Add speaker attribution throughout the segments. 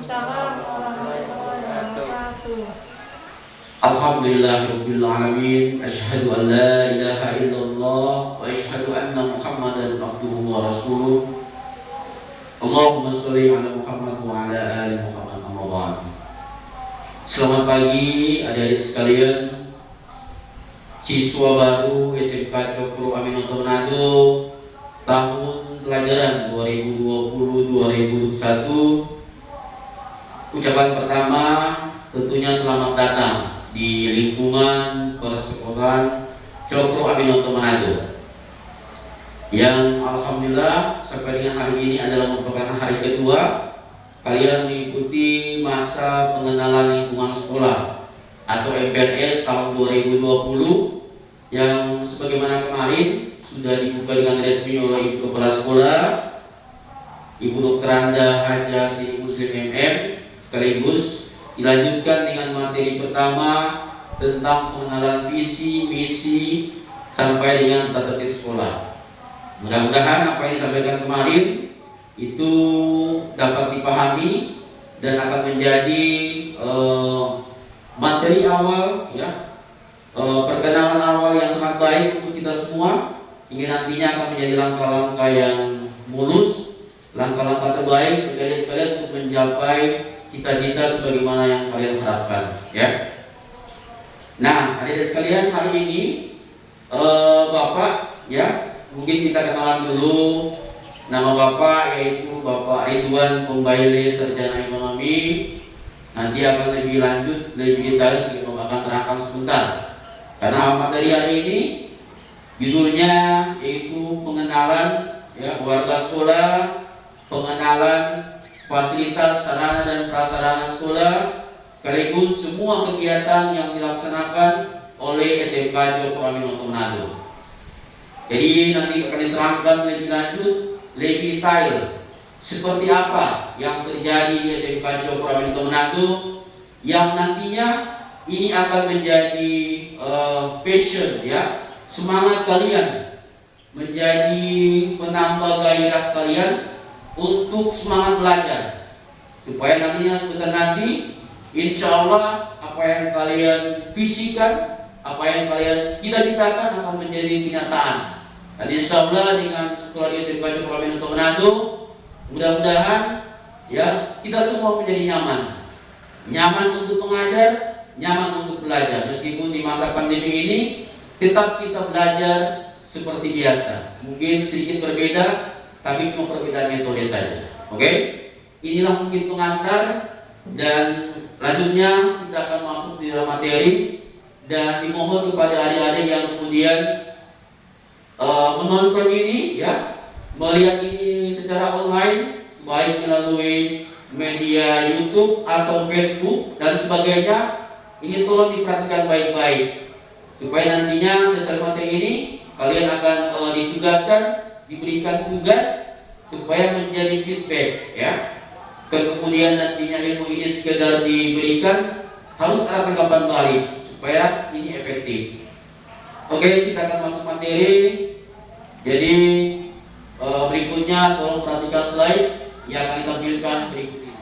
Speaker 1: Waalaikumsalam warahmatullahi wabarakatuh.
Speaker 2: Alhamdulillahirabbil alamin. Asyhadu an la ilaha illallah wa asyhadu anna Muhammadan abduhu wa rasuluh. Allahumma sholli ala Muhammad wa ala ali Muhammad. Amma ba'd. Selamat pagi adik-adik sekalian, siswa baru SMK Cokro Aminoto Manado tahun pelajaran 2020-2021. Ucapan pertama tentunya selamat datang di lingkungan persekolahan Cokro Aminoto Manado, yang alhamdulillah sampai dengan hari ini adalah merupakan hari kedua kalian mengikuti masa pengenalan lingkungan sekolah atau MPLS tahun 2020, yang sebagaimana kemarin sudah dibuka dengan resmi oleh Ibu Kepala Sekolah, Ibu Dr. Anda Hajati Muslim MM, sekaligus dilanjutkan dengan materi pertama tentang pengenalan visi, misi sampai dengan tata tertib sekolah. Mudah-mudahan apa yang disampaikan kemarin itu dapat dipahami dan akan menjadi materi awal, ya, perkenalan awal yang sangat baik untuk kita semua, hingga nantinya akan menjadi langkah-langkah yang mulus, langkah-langkah terbaik bagi sekalian untuk mencapai cita-cita sebagaimana yang kalian harapkan, ya. Nah, adik-adik sekalian, hari ini Bapak, ya, mungkin kita kenalan dulu. Nama Bapak yaitu Bapak Ridwan Pembaili Sarjana Ekonomi. Nanti akan lebih lanjut, lebih detail Bapak akan terangkan sebentar. Karena materi hari ini judulnya yaitu pengenalan, ya, warga sekolah, pengenalan fasilitas sarana dan prasarana sekolah, sekaligus semua kegiatan yang dilaksanakan oleh SMK Cokro Aminoto Manado. Jadi nanti akan diterangkan lebih lanjut, lebih detail seperti apa yang terjadi di SMK Cokro Aminoto Manado, yang nantinya ini akan menjadi passion, ya, semangat kalian, menjadi penambah gairah kalian untuk semangat belajar, supaya nantinya sebentar nanti insya Allah apa yang kalian visikan, apa yang kalian cita-citakan akan menjadi kenyataan. Dan insya Allah dengan sekolah di SMK Cokro Aminoto Manado, mudah-mudahan, ya, kita semua menjadi nyaman untuk mengajar, nyaman untuk belajar. Meskipun di masa pandemi ini tetap kita belajar seperti biasa, mungkin sedikit berbeda, tapi cuma perbedaan metode saja. Oke? Inilah mungkin pengantar, dan lanjutnya kita akan masuk di dalam materi, dan dimohon kepada adik-adik yang kemudian menonton ini, ya, melihat ini secara online, baik melalui media YouTube atau Facebook dan sebagainya, ini tolong diperhatikan baik-baik, supaya nantinya setelah materi ini kalian akan ditugaskan, diberikan tugas supaya menjadi feedback, ya. Kemudian nantinya ilmu ini sekedar diberikan, harus ada tanggapan balik supaya ini efektif. Oke, kita akan masuk materi. Jadi berikutnya tolong perhatikan slide yang akan ditampilkan berikut ini.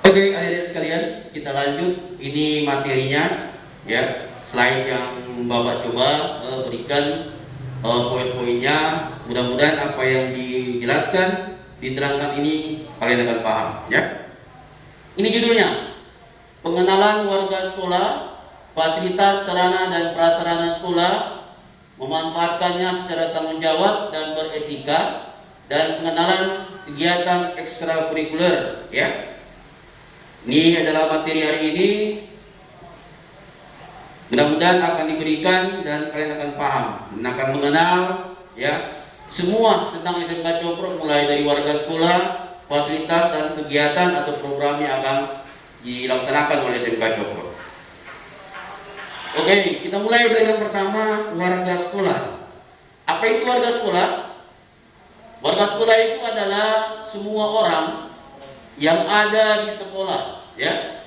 Speaker 2: Oke, adik-adik sekalian, kita lanjut. Ini materinya, ya, slide yang Bapak coba berikan poin-poinnya. Mudah-mudahan apa yang dijelaskan, diterangkan ini kalian akan paham, ya. Ini judulnya, pengenalan warga sekolah, fasilitas sarana dan prasarana sekolah, memanfaatkannya secara tanggung jawab dan beretika, dan pengenalan kegiatan ekstrakurikuler, ya. Ini adalah materi hari ini. Mudah-mudahan akan diberikan dan kalian akan paham, dan akan mengenal, ya, semua tentang SMK Cokro, mulai dari warga sekolah, fasilitas dan kegiatan atau program yang akan dilaksanakan oleh SMK Cokro. Oke, kita mulai dari yang pertama, warga sekolah. Apa itu warga sekolah? Warga sekolah itu adalah semua orang yang ada di sekolah, ya.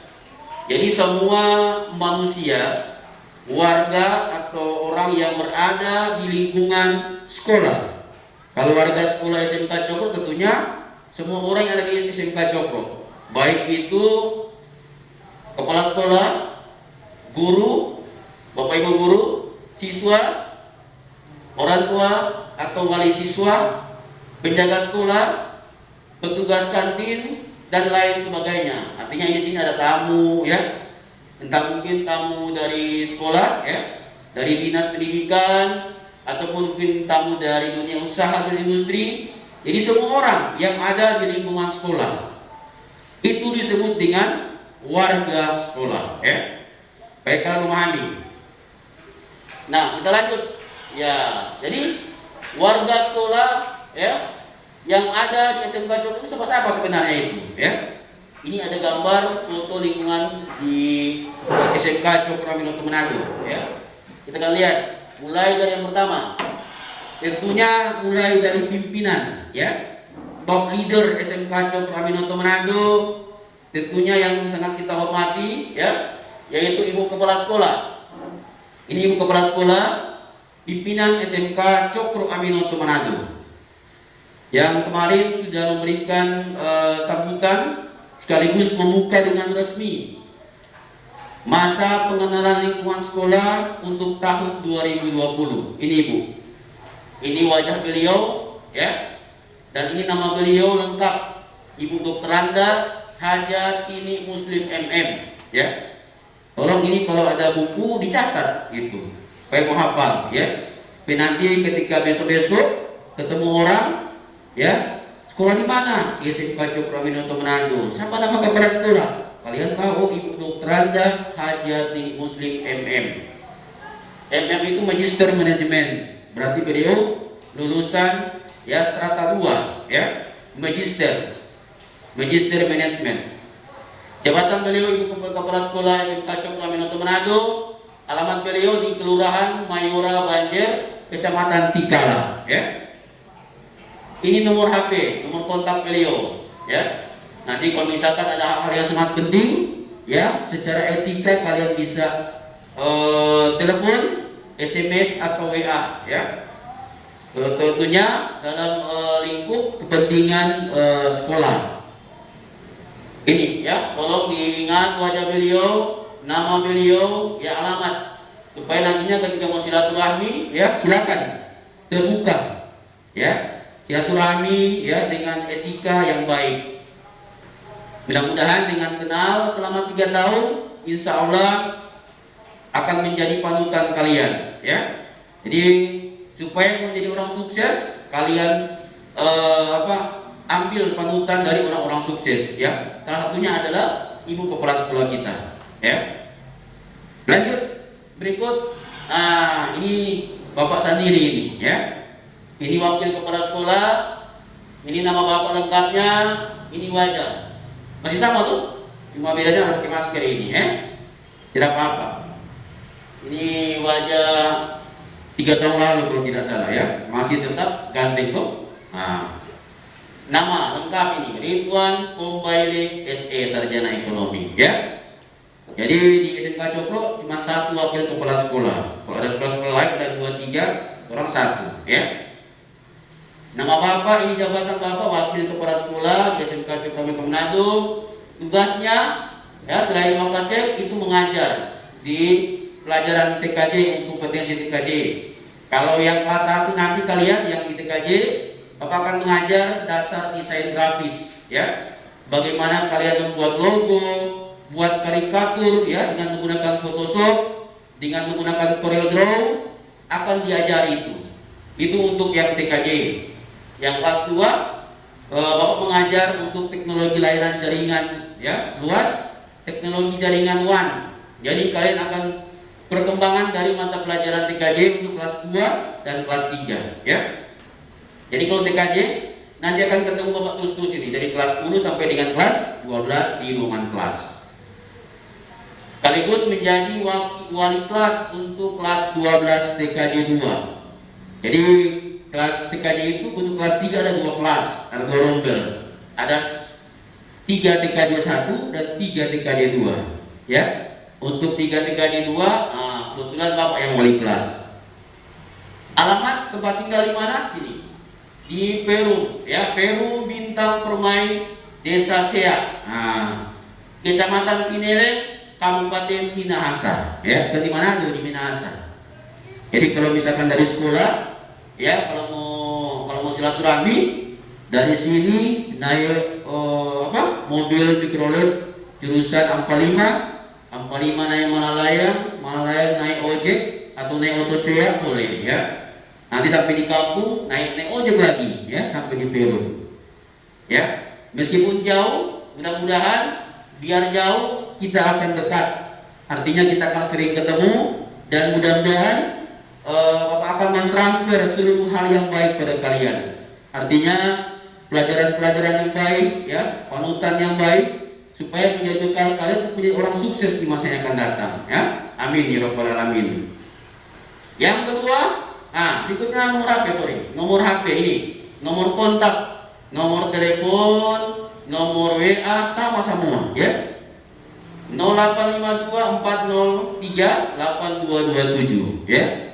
Speaker 2: Jadi semua manusia, warga atau orang yang berada di lingkungan sekolah. Kalau warga sekolah SMK Cokro tentunya semua orang yang ada di SMK Cokro. baik itu kepala sekolah, guru, bapak ibu guru, siswa, orang tua atau wali siswa, penjaga sekolah, petugas kantin, dan lain sebagainya. Artinya di sini ada tamu, ya, entah mungkin tamu dari sekolah, ya, dari dinas pendidikan, ataupun mungkin tamu dari dunia usaha dan industri. Jadi semua orang yang ada di lingkungan sekolah itu disebut dengan warga sekolah, ya. Baik, kalau memahami. Nah, kita lanjut. Ya, jadi warga sekolah, ya, yang ada di SMK Cokro itu siapa sebenarnya itu, ya. Ini ada gambar foto lingkungan di SMK Cokro Aminoto Manado, ya. Kita akan lihat mulai dari yang pertama. Tentunya mulai dari pimpinan, ya. Top leader SMK Cokro Aminoto Manado, tentunya yang sangat kita hormati, ya, yaitu Ibu Kepala Sekolah. Ini Ibu Kepala Sekolah, pimpinan SMK Cokro Aminoto Manado, yang kemarin sudah memberikan sambutan sekaligus membuka dengan resmi masa pengenalan lingkungan sekolah untuk tahun 2020. Ini Ibu, ini wajah beliau, ya, dan ini nama beliau lengkap, Ibu Dr. Anda Hajatini Muslim MM, ya. Tolong ini kalau ada buku dicatat gitu, supaya mau hafal, ya. Nanti ketika besok-besok ketemu orang, ya, sekolah di mana? Di SMK Cokro Aminoto Manado. Siapa nama kepala sekolah? Kalian tahu, Ibu Dr. Anda Hajatini Muslim MM. MM itu Magister Manajemen. Berarti beliau lulusan, ya, strata 2, ya, Magister Manajemen. Jabatan beliau Ibu Kepala Sekolah SMK Cokro Aminoto Manado. Alamat beliau di Kelurahan Mayora Banjer, Kecamatan Tikala, ya. Ini nomor HP, nomor kontak beliau, ya. Nanti kalau misalkan ada hal-hal yang sangat penting, ya, secara etika kalian bisa telepon, SMS atau WA, ya. Tentunya dalam lingkup kepentingan sekolah. Ini, ya, tolong diingat wajah beliau, nama beliau, ya, alamat, supaya nantinya ketika mau silaturahmi, ya, silakan terbuka, ya, silaturahmi, ya, dengan etika yang baik. Mudah-mudahan dengan kenal selama 3 tahun, insya Allah akan menjadi panutan kalian, ya. Jadi supaya menjadi orang sukses, kalian ambil panutan dari orang-orang sukses, ya. Salah satunya adalah Ibu Kepala Sekolah kita, ya. Lanjut berikut. Nah, ini Bapak sendiri ini, ya. Ini wakil kepala sekolah. Ini nama bapak lengkapnya. Ini wajah. Masih sama tuh, cuma bedanya pakai masker ini, ya. Tidak apa-apa. Ini wajah 3 tahun lalu kalau tidak salah, ya. Masih tetap gandeng tuh. Nah, nama lengkap ini Ridwan Pombaile SE, Sarjana Ekonomi, ya. Jadi di SMK Cokro cuma 1 wakil kepala sekolah. Kalau ada sekolah-sekolah lain ada 2, 3, orang 1, ya. Nama bapak ini jabatan bapak wakil kepala sekolah di SMK Cokro Aminoto Manado. Tugasnya, ya, selain Mapasel itu mengajar di pelajaran TKJ untuk kompetensi TKJ. Kalau yang kelas 1 nanti kalian yang di TKJ, bapak akan mengajar dasar desain grafis, ya. Bagaimana kalian membuat logo, buat karikatur, ya, dengan menggunakan Photoshop, dengan menggunakan Corel Draw, akan diajari itu. Itu untuk yang TKJ. Yang kelas 2, bapak mengajar untuk teknologi layanan jaringan, ya, luas, teknologi jaringan WAN. Jadi kalian akan perkembangan dari mata pelajaran TKJ untuk kelas 2 dan kelas 3, ya. Jadi kalau TKJ nanti akan ketemu bapak terus-terus ini dari kelas 10 sampai dengan kelas 12 di ruangan kelas. Sekaligus menjadi wali kelas untuk kelas 12 TKJ 2. Jadi kelas TKJ itu untuk kelas 3 ada 2 kelas, ada 2 rombel. Ada 3 TKJ 1 dan 3 TKJ 2, ya. Untuk 3 TKJ 2, kebetulan bapak yang wali kelas. Alamat tempat tinggal di mana? Sini. Di Perum, ya, Perum Bintang Permai Desa Sea, nah, Kecamatan Pinele, Kabupaten Minahasa, ya, ke di mana di Minahasa. Jadi kalau misalkan dari sekolah, ya, kalau mau silaturahmi dari sini naik mobil mikrolet jurusan Ampalima naik Malalayang naik ojek atau naik Otosea boleh, ya. Nanti sampai di kampung naik ojek lagi, ya, sampai di Peru, ya. Meskipun jauh, mudah-mudahan biar jauh kita akan dekat. Artinya kita akan sering ketemu dan mudah-mudahan Bapak akan mentransfer seluruh hal yang baik pada kalian. Artinya pelajaran-pelajaran yang baik, ya, panutan yang baik, supaya menjadikan kalian menjadi orang sukses di masa yang akan datang, ya. Amin ya rabbal alamin. Yang kedua, berikutnya nomor HP ini, nomor kontak, nomor telepon, nomor WA sama semua, ya. 0852403827, ya.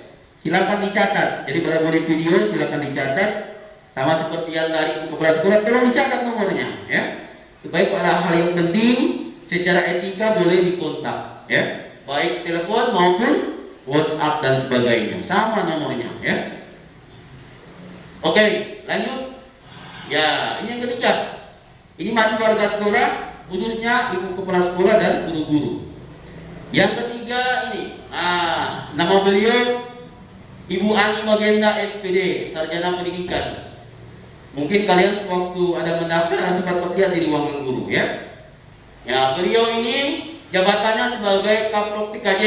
Speaker 2: Silakan dicatat. Jadi kalau mau di video silakan dicatat, sama seperti yang dari kepala sekolah, tolong dicatat nomornya, ya. Supaya pada hal yang penting secara etika boleh dikontak, ya. Baik telepon maupun WhatsApp dan sebagainya, sama nomornya, ya. Oke, lanjut. Ya, ini yang ketiga. Ini masih warga sekolah, khususnya ibu kepala sekolah dan guru-guru. Yang ketiga ini, nama beliau Ibu Ani Magenda SPD, Sarjana Pendidikan. Mungkin kalian sewaktu ada mendaftar sempat lihat di ruangan guru, ya. Ya, beliau ini jabatannya sebagai Kaprok TKJ,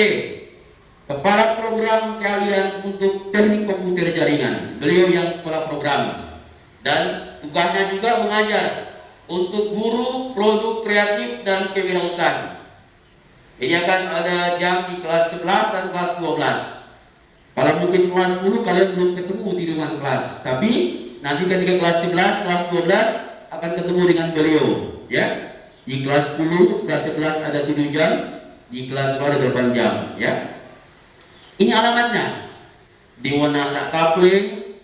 Speaker 2: Kepala Program Keahlian untuk Teknik Komputer Jaringan. Beliau yang kepala program dan tugasnya juga mengajar untuk guru produk kreatif dan kewirausahaan. Ini akan ada jam di kelas 11 dan kelas 12. Kalau mungkin kelas 10 kalian belum ketemu di ruangan kelas, tapi nanti ketika kelas 11, kelas 12 akan ketemu dengan beliau, ya. Di kelas 10, kelas 11 ada 7 jam, di kelas 2 ada 8 jam, ya. Ini alamatnya di Wanasa Kapling,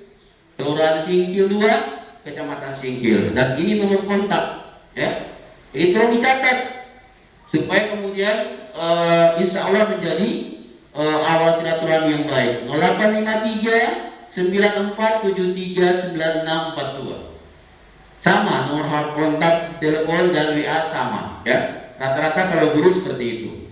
Speaker 2: Kelurahan Singkil 2, Kecamatan Singkil, dan ini nomor kontak, ya. Ini tolong dicatat supaya kemudian insya Allah menjadi awal silaturahmi yang baik. 0853 9473 9642. Sama nomor kontak, telepon dan WA sama, ya. Rata-rata kalau guru seperti itu.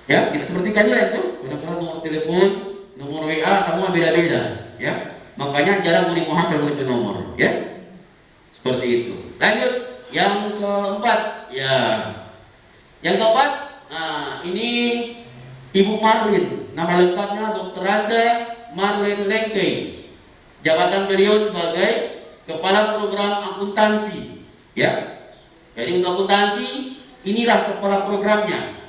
Speaker 2: Ya, kita seperti kalian tuh, kadang-kadang nomor telepon, nomor WA semua beda-beda, ya. Makanya jarang mau menghafal nomor, ya. Seperti itu. Lanjut, yang keempat, ya. Yang keempat, ini Ibu Marlin, nama lengkapnya Dr. Randa Marlin Lengkei. Jabatan beliau sebagai Kepala Program Akuntansi, ya. Jadi untuk akuntansi inilah kepala programnya.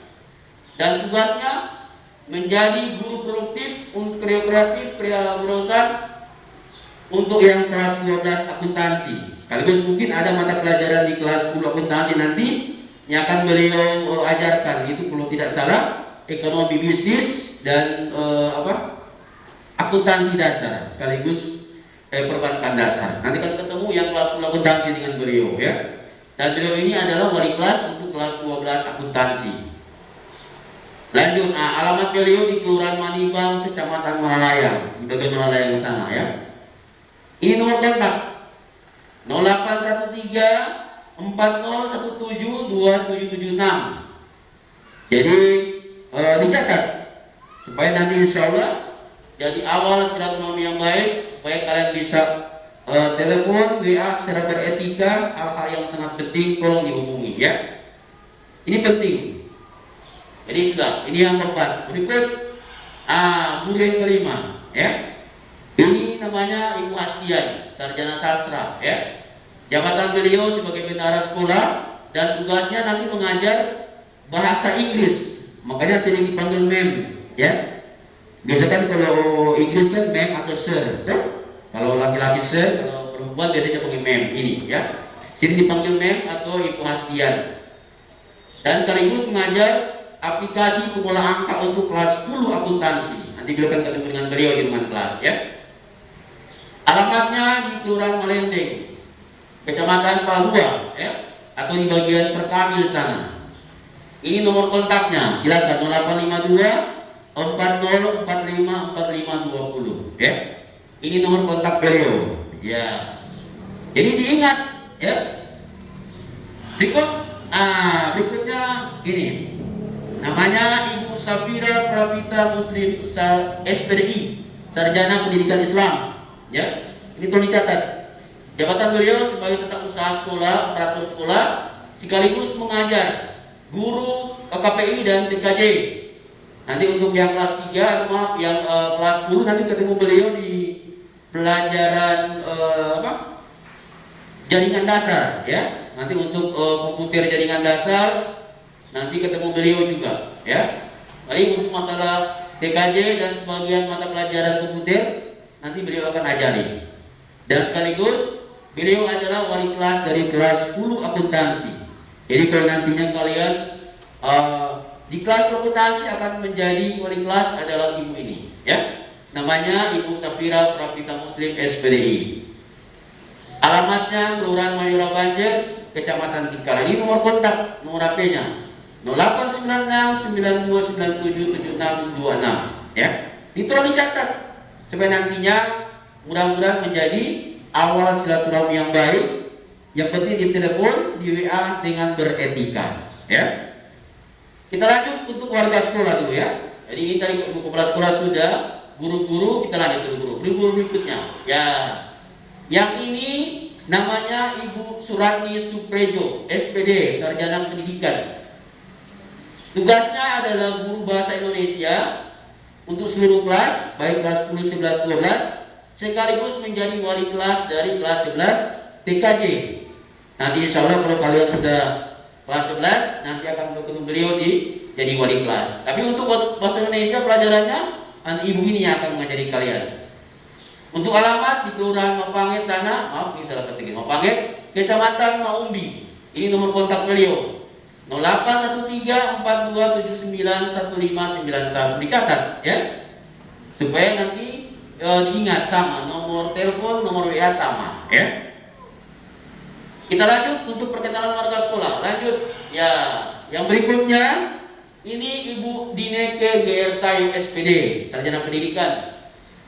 Speaker 2: Dan tugasnya menjadi guru produktif untuk kreatif kewirausahaan untuk yang kelas 12 akuntansi. Sekaligus mungkin ada mata pelajaran di kelas 10 akuntansi nanti yang akan beliau ajarkan, itu kalau tidak salah ekonomi bisnis dan akuntansi dasar sekaligus perbankan dasar. Nanti kan ketemu yang kelas 10 akuntansi dengan beliau, ya. Dan beliau ini adalah wali kelas untuk kelas 12 akuntansi. Lanjut, alamat beliau di Kelurahan Manibang, Kecamatan Malalayang, di bagian Malalayang sana, ya. Ini nomor kontak 0813 4017 2776. Jadi dicatat supaya nanti insya Allah jadi awal silaturahmi yang baik, supaya kalian bisa telepon, WA secara beretika, hal-hal yang sangat penting tolong dihubungi, ya. Ini penting. Jadi sudah, ini yang keempat. Berikut guru yang kelima, ya. Ini namanya Ibu Astian, Sarjana Sastra, ya. Jabatan beliau sebagai bendahara sekolah dan tugasnya nanti mengajar bahasa Inggris. Makanya sering dipanggil mem, ya. Biasa kan kalau Inggris kan mem atau sir, tuh. Kalau laki-laki sir, kalau perempuan biasanya panggil mem ini, ya. Sering dipanggil mem atau Ibu Astian. Dan sekaligus mengajar aplikasi pola angka untuk kelas 10 akuntansi. Nanti beliau akan ketemu dengan beliau di rumah kelas, ya. Alamatnya di Kelurahan Malendeng, Kecamatan Palua, ya, atau di bagian Perkamil sana. Ini nomor kontaknya, silakan 0852 40 45 45 20, ya. Ini nomor kontak beliau, ya. Jadi diingat, ya. Berikutnya ini. Namanya Ibu Safira Pravita Muslim SPDI, Sarjana Pendidikan Islam, ya. Ini tolong dicatat. Jabatan beliau sebagai tetap usaha sekolah, operator sekolah, sekaligus mengajar, guru KPI dan TKJ. Nanti untuk yang kelas 3, yang kelas 10 nanti ketemu beliau di pelajaran jaringan dasar, ya. Nanti untuk komputer jaringan dasar nanti ketemu beliau juga, ya. Jadi untuk masalah TKJ dan sebagian mata pelajaran komputer nanti beliau akan ajari. Dan sekaligus beliau adalah wali kelas dari kelas 10 akuntansi. Jadi kalau nantinya kalian di kelas akuntansi akan menjadi wali kelas adalah ibu ini, ya. Namanya Ibu Safira Pravita Muslim SPDI. Alamatnya Kelurahan Mayura Banjar, Kecamatan Tikala. Ini nomor kontak, nomor HP-nya 0896 9297 7626, ya. Itu dicatat supaya nantinya mudah-mudahan menjadi awal silaturahmi yang baik. Yang penting di telepon, di WA dengan beretika, ya. Kita lanjut untuk warga sekolah dulu, ya. Jadi ini tadi kepala sekolah sudah, guru-guru kita lanjut ke guru berikutnya, ya. Yang ini namanya Ibu Suratni Suprejo, SPD, Sarjana Pendidikan. Tugasnya adalah guru bahasa Indonesia untuk seluruh kelas, baik kelas 10, 11, 12, sekaligus menjadi wali kelas dari kelas 11 TKJ. Nanti insya Allah kalau kalian sudah kelas 11, nanti akan bertemu beliau jadi wali kelas. Tapi untuk bahasa Indonesia pelajarannya, ibu ini yang akan mengajari kalian. Untuk alamat di Kelurahan Mapangit sana, maaf ini salah ketik, Mapangit, Kecamatan Maumbi. Ini nomor kontak beliau 0813 4279 1591, dicatat, ya, supaya nanti diingat sama nomor telepon, nomor WA sama, ya. Kita lanjut untuk perkenalan warga sekolah. Lanjut, ya. Yang berikutnya ini Ibu Dineke GR Sayu SPD, Sarjana Pendidikan.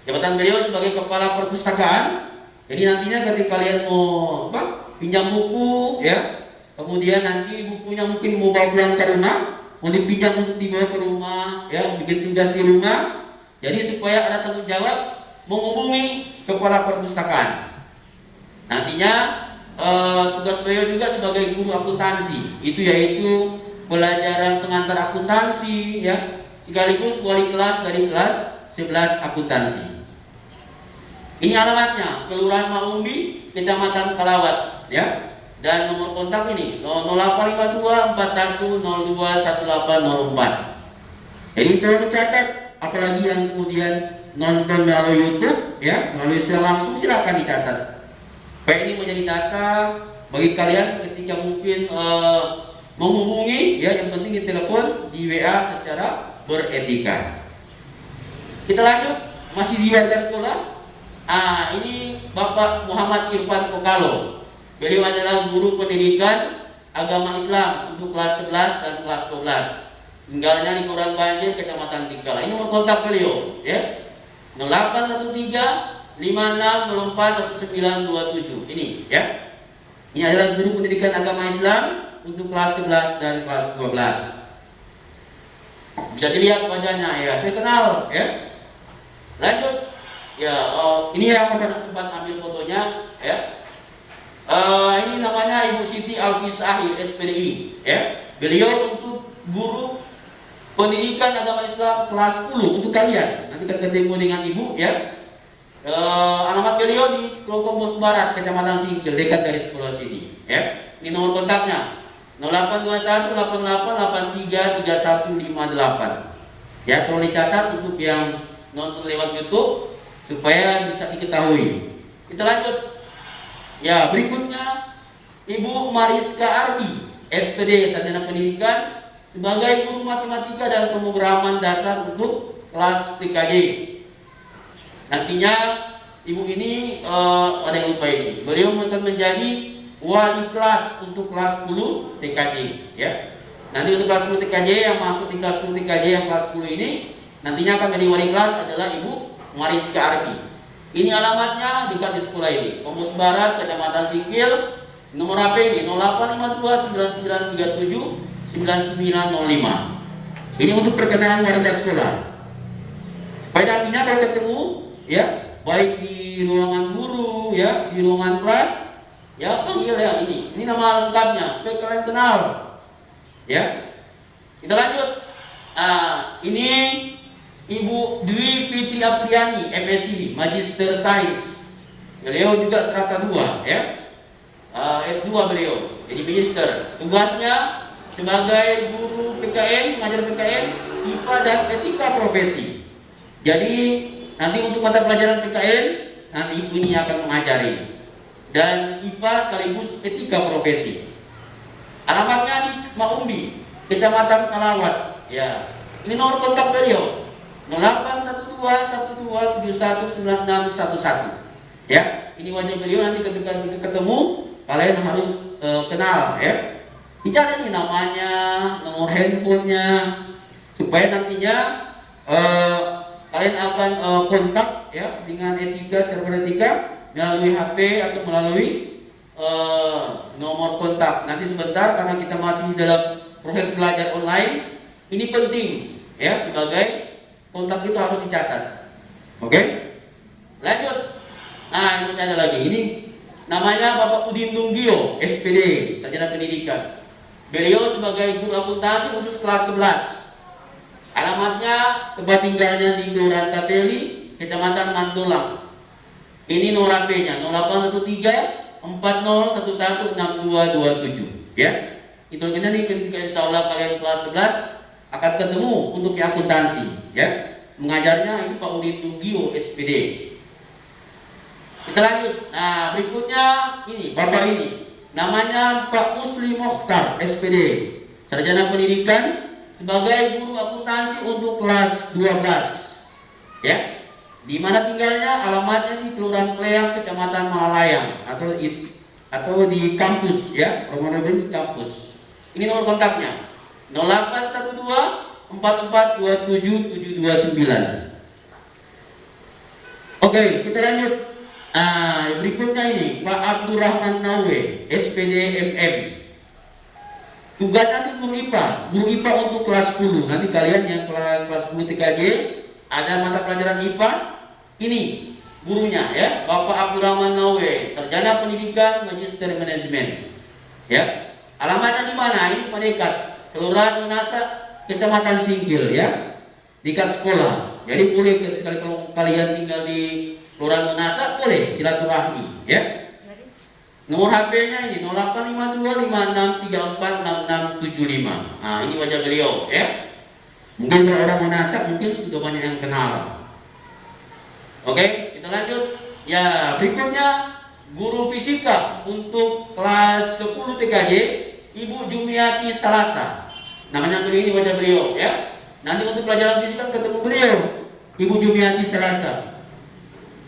Speaker 2: Jabatan beliau sebagai kepala perpustakaan. Jadi nantinya ketika kalian mau pinjam buku, ya, kemudian nanti bukunya mungkin mau bawa pulang ke rumah, mau dipinjam untuk dibawa ke rumah, ya, bikin tugas di rumah. Jadi supaya ada tanggung jawab menghubungi kepala perpustakaan. Nantinya tugas beliau juga sebagai guru akuntansi, itu yaitu pelajaran pengantar akuntansi, ya, sekaligus wali kelas dari kelas 11 akuntansi. Ini alamatnya Kelurahan Maumbi, Kecamatan Kalawat, ya. Dan nomor kontak ini 0852 4102 1804. Jadi tolong dicatat, apalagi yang kemudian nonton melalui YouTube, ya, melalui secara langsung silakan dicatat. Baik, ini menjadi data bagi kalian ketika mungkin menghubungi, ya, yang penting di telepon, di WA secara beretika. Kita lanjut, masih di warga sekolah. Ini Bapak Muhammad Irfan Kokalo. Beliau adalah guru pendidikan agama Islam untuk kelas 11 dan kelas 12. Tinggalnya di Kelurahan Banjar, Kecamatan Tikala. Ini nomor kontak beliau, ya. 0813 5604 1927. Ini, ya. Ini adalah guru pendidikan agama Islam untuk kelas 11 dan kelas 12. Bisa dilihat wajahnya, ya. Saya kenal, ya. Lanjut. Ya, ini yang sempat ambil fotonya, ya. Ini namanya Ibu Siti Alfisahir SPDI, ya. Beliau untuk guru pendidikan agama Islam kelas 10 untuk kalian. Nanti kita ketemu dengan Ibu, ya. Alamat beliau di Klokombos Barat, Kecamatan Singkil, dekat dari sekolah sini, ya. Ini nomor kontaknya 0821 88 83 3158. Ya, tolong dicatat untuk yang nonton lewat YouTube supaya bisa diketahui. Kita lanjut. Ya, berikutnya Ibu Mariska Ardi, SPD, Sarjana Pendidikan, sebagai guru matematika dan pemrograman dasar untuk kelas TKJ. Nantinya Ibu ini ada yang lupa ini. Beliau akan menjadi wali kelas untuk kelas 10 TKJ ya. Nanti untuk kelas 10 TKJ yang masuk di kelas 10 TKJ yang kelas 10 ini nantinya akan menjadi wali kelas adalah Ibu Mariska Arki. Ini alamatnya dekat di sekolah ini, Komus Barat, Kecamatan Sikil. Nomor HP ini 0852 9937 9905. Ini untuk perkenalan warga sekolah. Supaya nantinya kalau ketemu ya, baik di ruangan guru ya, di ruangan kelas ya, panggil ya ini. Ini nama lengkapnya supaya kalian kenal. Ya. Kita lanjut. Ini Ibu Dwi Fitri Apriani, MSc, Magister Sains. Beliau juga strata 2 ya. S2 beliau. Jadi magister. Tugasnya sebagai guru PKN, mengajar PKN, IPA dan etika profesi. Jadi nanti untuk mata pelajaran PKN nanti ibu ini akan mengajari, dan IPA sekaligus etika profesi. Alamatnya di Maumbi, Kecamatan Kalawat. Ya, ini nomor kontak beliau 081212719611. Ya, ini wajah beliau. Nanti ketika kita ketemu kalian harus kenal ya. Dicatat nih namanya, nomor handphonenya, supaya nantinya kalian akan kontak ya dengan etika, server etika melalui HP atau melalui nomor kontak. Nanti sebentar, karena kita masih dalam proses belajar online, ini penting ya, sebagai kontak itu harus dicatat. Oke? Lanjut. Nah, ini masih ada lagi. Ini namanya Bapak Udin Tunggio, SPD, sarjana pendidikan. Beliau sebagai guru akuntansi khusus kelas 11. Alamatnya, tempat tinggalnya di Kelurahan Tapeli, Kecamatan Mantulang. Ini nomor HP-nya 0813 40116227 ya. Itu nanti ketika insya Allah kalian kelas 11 akan ketemu untuk yang akuntansi ya. Mengajarnya ini Pak Udin Tunggio, SPD. Kita lanjut. Nah, berikutnya ini Bapak ini namanya Pak Musli Mokhtar, SPD, sarjana pendidikan sebagai guru akuntansi untuk kelas 12 ya. Di mana tinggalnya? Alamatnya di Kelurahan Kleang, Kecamatan Malayang, atau di kampus ya, Romono di kampus. Ini nomor kontaknya 0812 4427 729. Oke, kita lanjut. Berikutnya ini Pak Abdurrahman Nawe, SPD MM. Tugas nanti guru IPA untuk kelas 10. Nanti kalian yang kelas 10 TKJ ada mata pelajaran IPA. Ini gurunya ya, Bapak Abdurrahman Nawe, sarjana pendidikan, magister manajemen. Ya. Alamatnya di mana? Ini Padekat, Kelurahan Menasa, Kecamatan Singkil ya. Dekat sekolah. Jadi boleh sekali kalau kalian tinggal di Kelurahan Menasa, boleh silaturahmi ya. Nomor HP-nya ini 085256346675. Nah, ini wajah beliau ya. Mungkin kalau orang Menasa mungkin sudah banyak yang kenal. Oke, kita lanjut. Ya, berikutnya guru fisika untuk kelas 10 TKJ, Ibu Jumiati Salasa. Namanya beliau ini wajah beliau ya. Nanti untuk pelajaran fisika ketemu beliau, Ibu Jumiati Salasa.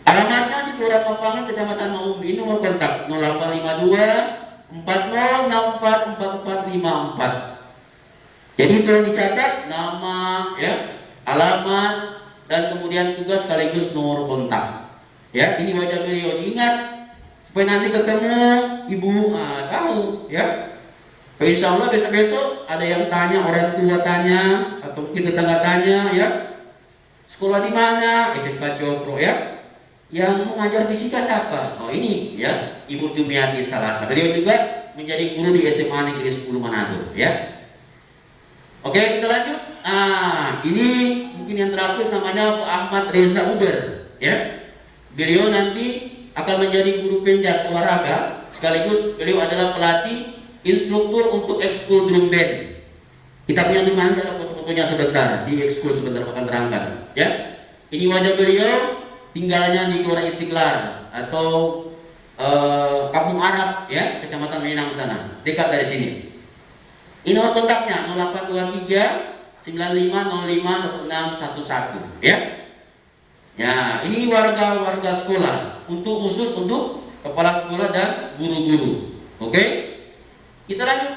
Speaker 2: Alamatnya di Kelurahan Lapangan, Kecamatan Maumbi. Nomor kontak 0852 40644454. Jadi tolong dicatat nama ya, alamat, dan kemudian tugas sekaligus nomor kontak. Ya, ini wajah beliau, diingat supaya nanti ketemu ibu tahu ya. Insya Allah besok-besok ada yang tanya, orang tua tanya, atau mungkin tetangga tanya ya, sekolah di mana? SMK Cokro ya. Yang mengajar fisika siapa? Oh ini ya, Ibu Jumiati Salasa. Beliau juga menjadi guru di SMA Negeri 10 Manado ya. Oke, kita lanjut. Ini mungkin yang terakhir namanya Pak Ahmad Reza Uber ya. Beliau nanti akan menjadi guru penjas olahraga, sekaligus beliau adalah pelatih instruktur untuk ekskul drum band. Kita punya teman, foto-fotonya sebentar di ekskul, sebentar akan terangkan ya. Ini wajah beliau, tinggalnya di Kelurahan Istiqlal atau Kampung Arab ya, Kecamatan Minang sana, dekat dari sini. Ini nomor kontaknya 0823 95051611 ya. Ya, ini warga sekolah, untuk khusus untuk kepala sekolah dan guru-guru. Oke, kita lanjut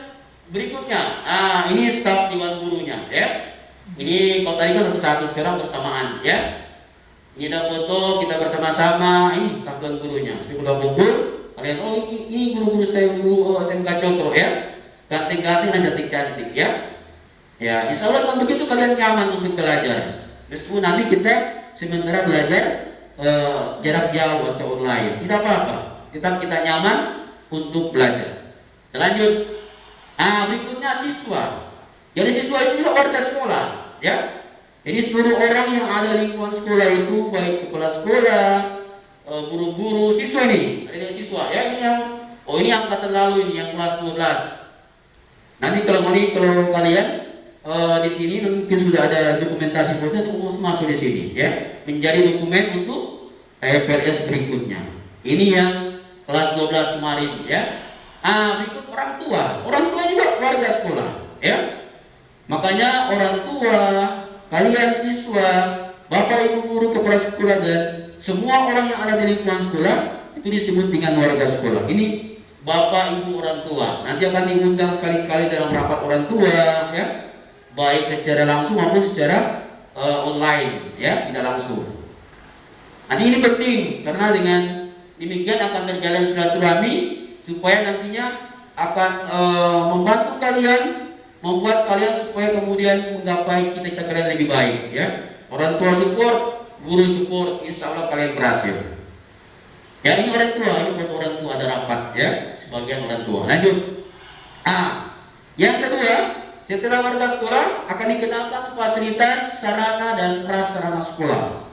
Speaker 2: berikutnya. Ini staf dewan gurunya, ya. Ini kalau tadi kan satu-satu, sekarang bersamaan, ya. Ini ada foto kita bersama-sama. Ini staf dewan gurunya. Sudah kumpul, kalian ini guru-guru saya, guru SMK Cokro, ya. Ganti-ganti dan cantik-cantik, ya. Ya, insya Allah kalau begitu kalian nyaman untuk belajar. Meskipun nanti kita sementara belajar jarak jauh atau online, tidak apa-apa. Kita nyaman untuk belajar. Kita lanjut. Berikutnya siswa. Jadi siswa itu juga warga sekolah, ya. Jadi seluruh orang yang ada di lingkungan sekolah itu, baik kepala sekolah, guru-guru, siswa ini, ada siswa, ya. Ini yang, ini angkatan lalu ini yang kelas 12. Nanti kalau kalian di sini mungkin sudah ada dokumentasi foto itu masuk di sini, ya, menjadi dokumen untuk PLS berikutnya. Ini yang kelas 12 kemarin, ya. Berikut orang tua juga warga sekolah, ya. Makanya orang tua, kalian siswa, bapak ibu guru, kepala sekolah dan semua orang yang ada di lingkungan sekolah itu disebut dengan warga sekolah. Ini bapak ibu orang tua. Nanti akan diundang sekali-kali dalam rapat orang tua, ya. Baik secara langsung maupun secara online, ya, tidak langsung. Nanti ini penting karena dengan demikian akan terjalin silaturahmi supaya nantinya akan membantu kalian, membuat kalian supaya kemudian menggapai cita-cita kalian lebih baik, ya. Orang tua support, guru support, insya Allah kalian berhasil. Ya, ini orang tua, ini buat orang tua ada rapat, ya, sebagian orang tua. Lanjut. Yang kedua, setelah warga sekolah akan dikenalkan fasilitas sarana dan prasarana sekolah,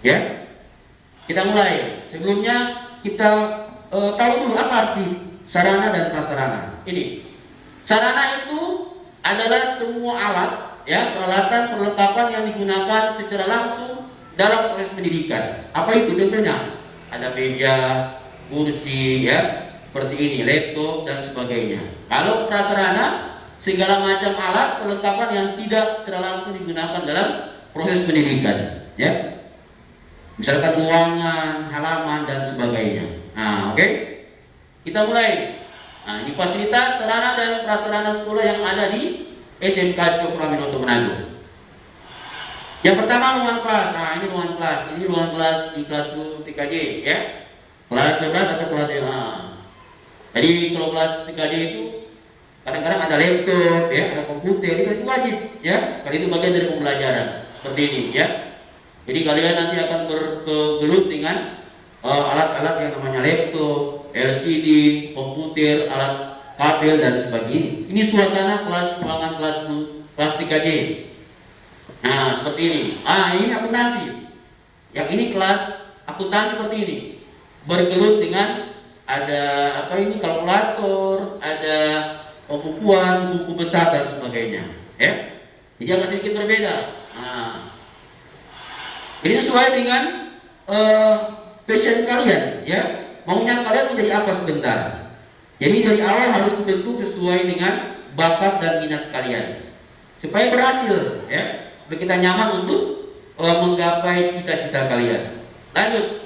Speaker 2: ya. Kita mulai. Sebelumnya kita tahu dulu apa arti sarana dan prasarana. Ini sarana itu adalah semua alat, ya, peralatan perlengkapan yang digunakan secara langsung dalam proses pendidikan. Apa itu contohnya? Ada meja, kursi, ya, seperti ini, laptop dan sebagainya. Kalau prasarana, segala macam alat perlengkapan yang tidak secara langsung digunakan dalam proses pendidikan, ya. Misalkan ruangan, halaman dan sebagainya. Oke. Kita mulai. Ini fasilitas sarana dan prasarana sekolah yang ada di SMK Cokro Aminoto Manado. Yang pertama ruang kelas. Ini ruang kelas. Ini ruang kelas di kelas 10 TKJ, ya. Kelas 12 atau kelas SMA. Jadi kalau kelas TKJ itu kadang-kadang ada laptop, ya, ada komputer, itu wajib, ya. Karena itu bagian dari pembelajaran. Seperti ini, ya. Jadi kalian nanti akan bergelut dengan alat-alat yang namanya laptop, LCD, komputer, alat kabel dan sebagainya. Ini suasana ruangan kelas 3J. Seperti ini. Ini akuntansi. Yang ini kelas akuntansi seperti ini. Bergelut dengan ada kalkulator, ada pembukuan, buku besar dan sebagainya, ya. Jadi agak sedikit berbeda. Jadi sesuai dengan passion kalian, ya. Maunya kalian menjadi apa sebentar. Jadi dari awal harus tentu sesuai dengan bakat dan minat kalian supaya berhasil, ya. Kita nyaman untuk menggapai cita-cita kalian. Lanjut.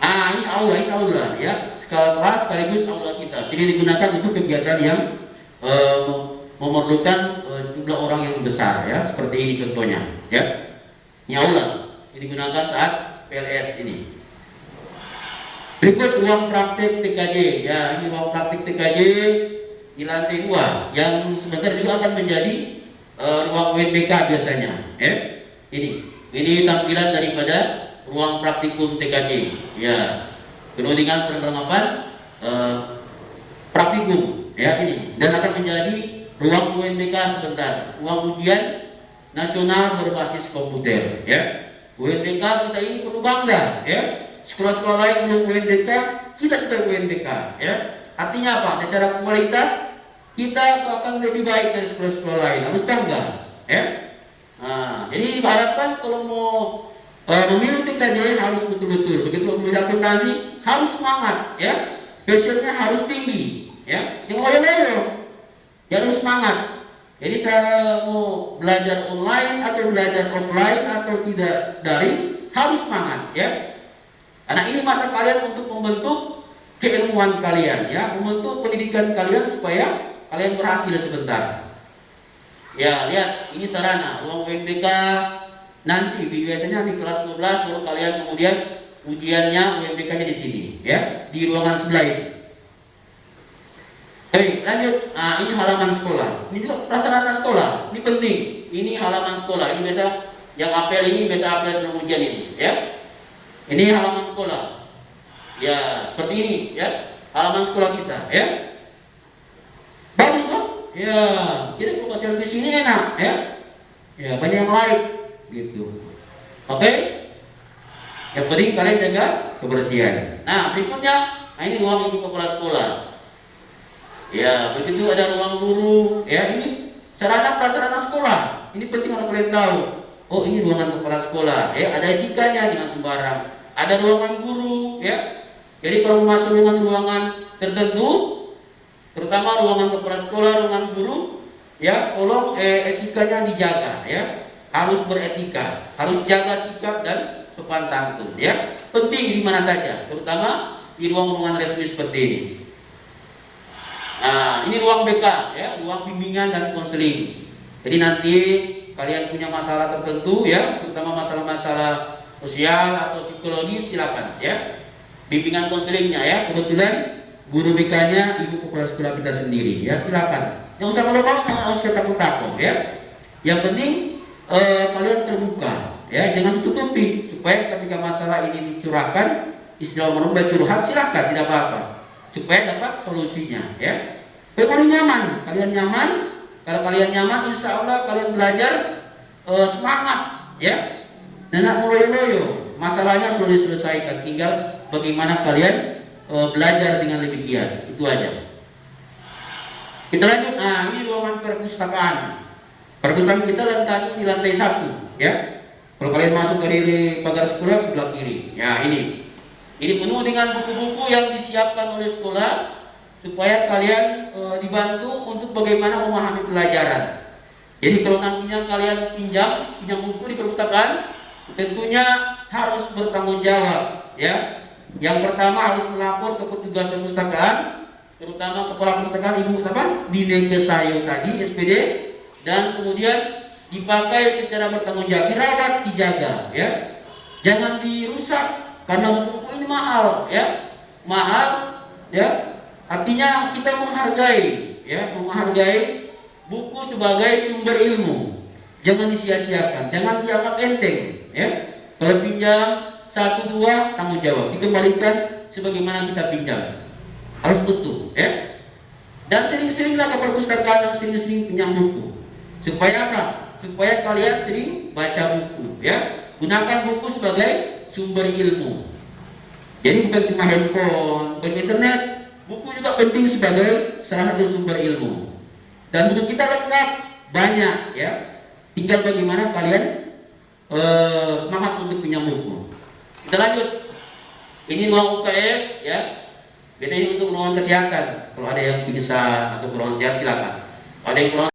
Speaker 2: Ini aula, ya. Skala kelas sekaligus aula kita. Sini digunakan untuk kegiatan yang memerlukan jumlah orang yang besar, ya. Seperti ini contohnya, ya. Ini aula. Ini digunakan saat PLS ini. Berikut ruang praktik TKJ, ya. Ini ruang praktik TKJ di lantai 2 yang sebentar juga akan menjadi ruang UNBK biasanya, ya. Ini tampilan daripada ruang praktikum TKJ, ya. Penuh dengan perlengkapan praktikum, ya, ini, dan akan menjadi ruang UNBK sebentar, ruang ujian nasional berbasis komputer, ya. UNBK kita ini perlu bangga, ya. Sekolah-sekolah lain belum UNBK, kita sudah UNBK, ya. Artinya apa? Secara kualitas kita akan lebih baik dari sekolah-sekolah lain, harus bangga, ya. Jadi diharapkan kalau mau memilih TKJ harus betul-betul, begitu memilih akuntansi harus semangat, ya. Passionnya harus tinggi, ya. Jangan loyo-loyo, ya, harus semangat. Jadi saya mau belajar online atau belajar offline atau tidak daring harus semangat, ya. Karena ini masa kalian untuk membentuk keilmuan kalian, ya, membentuk pendidikan kalian supaya kalian berhasil sebentar. Ya, lihat, ini sarana ruang UMBK nanti biasanya di kelas 12 baru kalian kemudian ujiannya UMBK-nya di sini, ya, di ruangan sebelah ini. Oke, lanjut. Nah, ini halaman sekolah. Ini juga prasarana sekolah. Ini penting. Ini halaman sekolah. Ini biasa yang apel ini biasa apel sedang ujian ini, ya. Ini halaman sekolah. Ya, seperti ini, ya. Halaman sekolah kita, ya. Bagus loh. Ya, kita kalau kasih di sini enak, ya. Ya, banyak yang like gitu. Oke? Yang penting kalian jaga kebersihan. Nah, berikutnya, nah ini ruang ibu kepala sekolah. Ya, begitu ada ruang guru, ya, ini sarana prasarana sekolah. Ini penting kalau kalian tahu. Oh, ini ruangan kepala sekolah, ya, ada etikanya dengan sembarang. Ada ruangan guru, ya. Jadi kalau masuk ruangan tertentu, terutama ruangan kepala sekolah, ruangan guru, ya, tolong etikanya dijaga, ya. Harus beretika, harus jaga sikap dan sopan santun, ya. Penting di mana saja, terutama di ruang-ruangan resmi seperti ini. Nah, ini ruang BK, ya, ruang bimbingan dan konseling. Jadi nanti kalian punya masalah tertentu, ya, terutama masalah-masalah sosial atau psikologis, silakan, ya. Bimbingan konselingnya, ya, kebetulan guru BK-nya ibu kepala sekolah kita sendiri, ya, silakan. Jangan usah malu-malu, jangan usah takut-takut, ya. Yang penting kalian terbuka, ya, jangan ditutupi supaya ketika masalah ini dicurahkan, istilah orang curhat, silakan, tidak apa-apa, supaya dapat solusinya, ya. Kalian nyaman, kalau kalian nyaman, insya Allah kalian belajar semangat, ya. Dan tidak loyo-loyo, masalahnya sudah diselesaikan, tinggal bagaimana kalian belajar dengan lebih giat, itu aja. Kita lanjut. Nah, ini ruangan perpustakaan. Perpustakaan kita letaknya di lantai 1, ya. Kalau kalian masuk dari pagar sekolah sebelah kiri, ya, ini penuh dengan buku-buku yang disiapkan oleh sekolah supaya kalian dibantu untuk bagaimana memahami pelajaran. Jadi kalau nantinya kalian pinjam buku di perpustakaan, tentunya harus bertanggung jawab, ya. Yang pertama harus melapor ke petugas perpustakaan, terutama kepala perpustakaan Ibu Dineke Sayo tadi, SPD, dan kemudian dipakai secara bertanggung jawab, dirawat, dijaga, ya. Jangan dirusak karena buku-buku ini mahal, ya. Mahal, ya. Artinya kita menghargai, ya, menghargai buku sebagai sumber ilmu. Jangan disia-siakan, jangan dianggap enteng, ya. Kalau pinjam 1-2 tanggung jawab, dikembalikan sebagaimana kita pinjam. Harus tutup, ya. Dan sering-seringlah ke perpustakaan, yang sering-sering pinjam buku. Supaya apa? Supaya kalian sering baca buku, ya. Gunakan buku sebagai sumber ilmu. Jadi bukan cuma handphone, bukan internet, buku juga penting sebagai salah satu sumber ilmu. Dan buku kita lengkap, banyak, ya. Tinggal bagaimana kalian semangat untuk pinjam buku. Kita lanjut. Ini ruang UKS, ya. Biasanya untuk ruangan kesehatan. Kalau ada yang pingsan atau kurang sehat, silakan. Kalau ada yang kurang